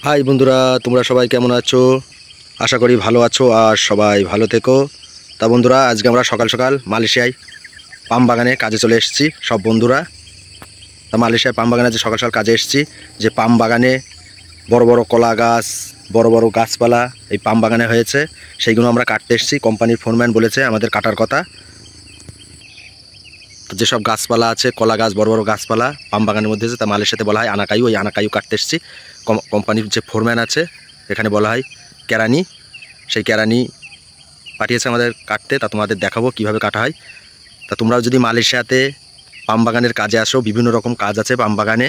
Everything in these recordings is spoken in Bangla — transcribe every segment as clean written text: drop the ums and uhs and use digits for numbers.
হাই বন্ধুরা, তোমরা সবাই কেমন আছো? আশা করি ভালো আছো আর সবাই ভালো থেকো। তা বন্ধুরা, আজকে আমরা সকাল সকাল মালয়েশিয়ায় পাম বাগানে কাজে চলে এসেছি সব বন্ধুরা। তা মালয়েশিয়ায় পাম বাগানে যে সকাল সকাল কাজে এসেছি, যে পাম বাগানে বড় বড় কলা গাছ, বড় বড় গাছপালা এই পাম বাগানে হয়েছে, সেইগুলো আমরা কাটতে এসেছি। কোম্পানির ফোরম্যান বলেছে আমাদের কাটার কথা। তো যেসব গাছপালা আছে, কলা গাছ, বড় বড় গাছপালা পাম বাগানের মধ্যে আছে, তা মালয়েশিয়াতে বলা হয় আনাকায়ু। ওই আনাকায়ু কাটতে এসেছি। কোম্পানির যে ফোরম্যান আছে, এখানে বলা হয় কেরানি, সেই কেরানি পাঠিয়েছে আমাদের কাটতে। তা তোমাদের দেখাবো কিভাবে কাটা হয়। তা তোমরাও যদি মালয়েশিয়াতে পাম বাগানের কাজে আসো, বিভিন্ন রকম কাজ আছে পাম বাগানে।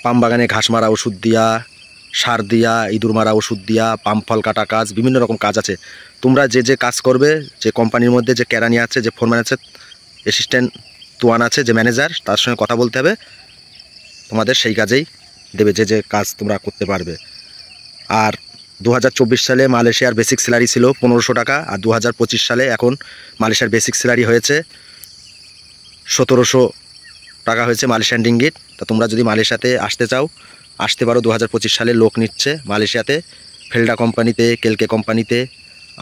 পাম বাগানে ঘাস মারা ওষুধ দিয়া, সার দিয়া, ইঁদুর মারা ওষুধ দিয়া, পাম ফল কাটা কাজ, বিভিন্ন রকম কাজ আছে। তোমরা যে যে কাজ করবে, যে কোম্পানির মধ্যে যে কেরানি আছে, যে ফোরম্যান আছে, অ্যাসিস্ট্যান্ট তুয়ান আছে, যে ম্যানেজার, তার সঙ্গে কথা বলতে হবে। তোমাদের সেই কাজেই দেবে, যে যে কাজ তোমরা করতে পারবে। আর 2024 সালে মালয়েশিয়ার বেসিক স্যালারি ছিল 1500 টাকা, আর 2025 সালে এখন মালয়েশিয়ার বেসিক স্যালারি হয়েছে 1700 টাকা হয়েছে মালয়েশিয়ান রিঙ্গিট। তা তোমরা যদি মালয়েশিয়াতে আসতে চাও, আসতে পারো। 2025 সালে লোক নিচ্ছে মালয়েশিয়াতে, ফেলডা কোম্পানিতে, কেলকে কোম্পানিতে,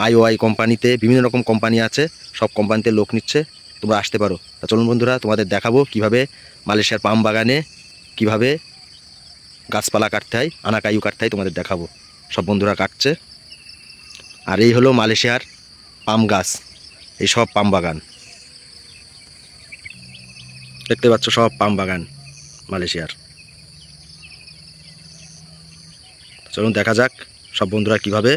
আইওআই কোম্পানিতে, বিভিন্ন রকম কোম্পানি আছে, সব কোম্পানিতে লোক নিচ্ছে, তোমরা আসতে পারো। তা চলুন বন্ধুরা, তোমাদের দেখাবো কিভাবে মালয়েশিয়ার পাম বাগানে কিভাবে গাছপালা কাটতে হয়, আনাকায়ু কাটতে হয়, তোমাদের দেখাবো। সব বন্ধুরা কাটছে। আর এই হলো মালয়েশিয়ার পাম গাছ, এই সব পাম বাগান দেখতে পাচ্ছ, সব পাম বাগান মালয়েশিয়ার। চলুন দেখা যাক সব বন্ধুরা কিভাবে,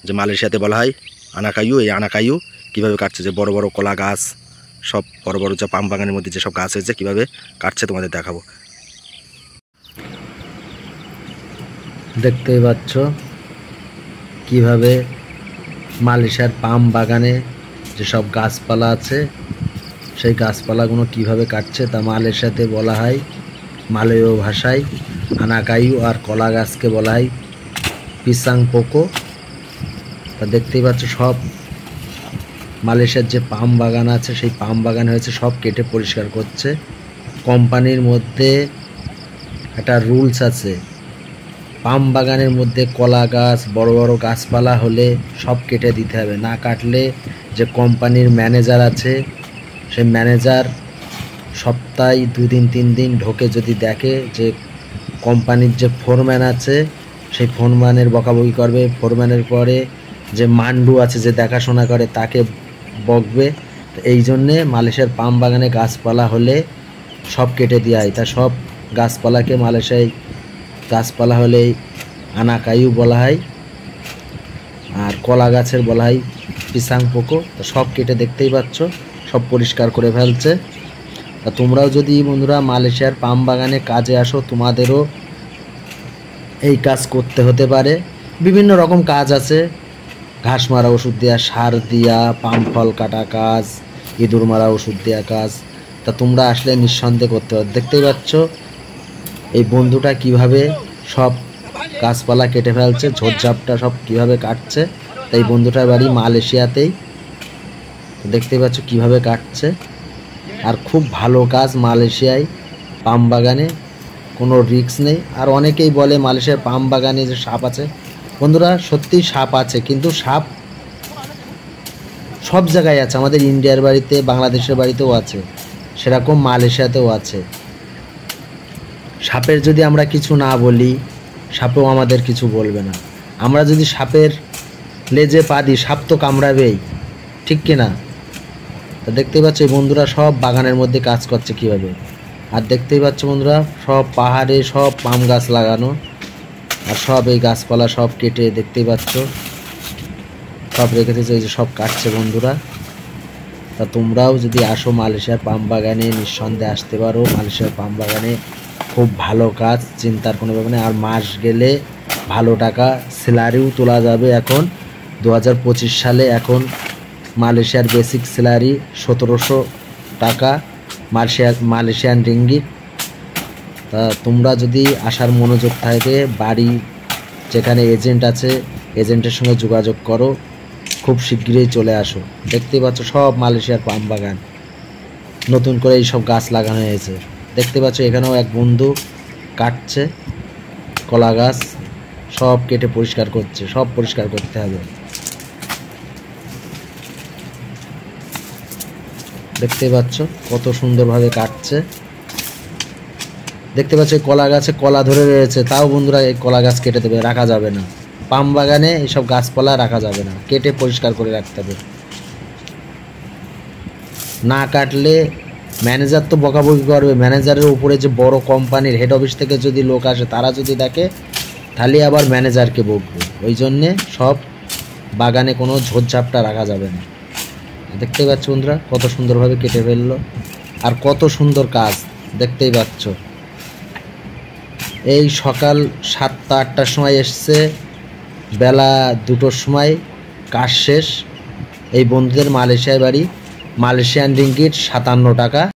যে মালয়েশিয়াতে বলা হয় আনাকায়ু, এই আনাকায়ু কিভাবে কাটছে। যে বড় বড় কলা গাছ, সব বড় বড় যে পাম বাগানের মধ্যে যেসব গাছ হয়েছে, কিভাবে কাটছে তোমাদের দেখাবো। দেখতেই পাচ্ছ কিভাবে মালয়েশিয়ার পাম বাগানে যেসব গাছপালা আছে, সেই গাছপালাগুলো কিভাবে কাটছে। তা মালয়েশিয়াতে বলা হয় মালয় ভাষায় আনাকায়ু, আর কলা গাছকে বলা হয় পিসাং পোকো। তা দেখতেই পাচ্ছ সব মালয়েশিয়ার যে পাম বাগান আছে, সেই পাম বাগান হয়েছে সব কেটে পরিষ্কার করছে। কোম্পানির মধ্যে একটা রুলস আছে, পাম বাগানের মধ্যে কলা গাছ, বড় বড় গাছপালা হলে সব কেটে দিতে হবে। না কাটলে যে কোম্পানির ম্যানেজার আছে, সেই ম্যানেজার সপ্তাহে 2 দিন 3 দিন ঢোকে, যদি দেখে যে কোম্পানির যে ফোরম্যান আছে, সেই ফোরম্যানের বকাবকি করবে। ফোরম্যানের পরে যে মান্ডু আছে, যে দেখাশোনা করে, তাকে বকবে। এই জন্যে মালয়েশিয়ার পাম বাগানে গাছপালা হলে সব কেটে দেওয়া হয়। তা সব গাছপালাকে মালয়েশিয়ায় গাছপালা হলে আনাকায়ু বলা হয়, আর কলা গাছের বলা হয় পিসাং পোকো। তো সব কেটে দেখতেই পাচ্ছ সব পরিষ্কার করে ফেলছে। তা তোমরাও যদি বন্ধুরা মালয়েশিয়ার পাম বাগানে কাজে আসো, তোমাদেরও এই কাজ করতে হতে পারে। বিভিন্ন রকম কাজ আছে, ঘাস মারা ওষুধ দেওয়া, সার দেওয়া, পাম ফল কাটা কাজ, ইঁদুর মারা ওষুধ দেওয়া কাজ। তা তোমরা আসলে নিঃসন্দেহে করতে পারো। দেখতেই পাচ্ছ এই বন্ধুটা কিভাবে সব গাছপালা কেটে ফেলছে, ঝোপঝাপটা সব কিভাবে কাটছে। তাই বন্ধুটার বাড়ি মালয়েশিয়াতেই। দেখতেই পাচ্ছ কিভাবে কাটছে। আর খুব ভালো কাজ মালয়েশিয়ায় পাম বাগানে, কোনো রিস্ক নেই। আর অনেকেই বলে মালয়েশিয়ার পাম বাগানে যে সাপ আছে, বন্ধুরা সত্যি সাপ আছে, কিন্তু সাপ সব জায়গায় আছে। আমাদের ইন্ডিয়ার বাড়িতে, বাংলাদেশের বাড়িতেও আছে, সেরকম মালয়েশিয়াতেও আছে। সাপের যদি আমরা কিছু না বলি, সাপও আমাদের কিছু বলবে না। আমরা যদি সাপের লেজে পা দিই, সাপ তো কামড়াবেই, ঠিক কিনা? তা দেখতেই পাচ্ছ এই বন্ধুরা সব বাগানের মধ্যে কাজ করছে কীভাবে। আর দেখতেই পাচ্ছ বন্ধুরা সব পাহাড়ে সব পাম গাছ লাগানো, আর সব এই গাছপালা সব কেটে দেখতেই পাচ্ছ সব রেখে দিয়েছে, এই যে সব কাটছে বন্ধুরা। তা তোমরাও যদি আসো মালয়েশিয়ার পাম বাগানে, নিঃসন্দেহে আসতে পারো। মালয়েশিয়ার পাম বাগানে খুব ভালো কাজ, চিন্তার কোনো ব্যাপার নেই। আর মাস গেলে ভালো টাকা স্যালারিও তোলা যাবে। এখন 2025 সালে এখন মালয়েশিয়ার বেসিক স্যালারি 1700 টাকা মালয়েশিয়ান রিঙ্গিট। তা তোমরা যদি আসার মনোযোগ থাকে, বাড়ি যেখানে এজেন্ট আছে, এজেন্টের সঙ্গে যোগাযোগ করো, খুব শীঘ্রই চলে আসো। দেখতে পাচ্ছ সব মালয়েশিয়ার পাম বাগান, নতুন করে এই সব গাছ লাগানো হয়েছে। দেখতে পাচ্ছ এখানেও এক বন্ধু কাটছে। কলা গাছ সব কেটে পরিষ্কার করছে, সব পরিষ্কার করতে হবে। দেখতে পাচ্ছ কত সুন্দরভাবে কাটছে। দেখতে পাচ্ছ কলা গাছে কলা ধরে রয়েছে, তাও বন্ধুরা এই কলা গাছ কেটে দেবে, রাখা যাবে না। পাম বাগানে এইসব গাছপালা রাখা যাবে না, কেটে পরিষ্কার করে রাখতে হবে। না কাটলে ম্যানেজার তো বকাবকি করবে। ম্যানেজারের উপরে যে বড় কোম্পানির হেড অফিস থেকে যদি লোক আসে, তারা যদি দেখে তাহলে আবার ম্যানেজারকে বকবে। ওই জন্যে সব বাগানে কোনো ঝোপঝাপটা রাখা যাবে না। দেখতেই পাচ্ছ বন্ধুরা কত সুন্দরভাবে কেটে ফেললো, আর কত সুন্দর কাজ দেখতেই পাচ্ছ। এই সকাল 7টা-8টার সময় এসছে, বেলা 2টোর সময় কাজ শেষ। এই বন্ধুদের মালয়েশিয়ায় বাড়ি, মালয়েশিয়ান রিঙ্গিট 57 টাকা।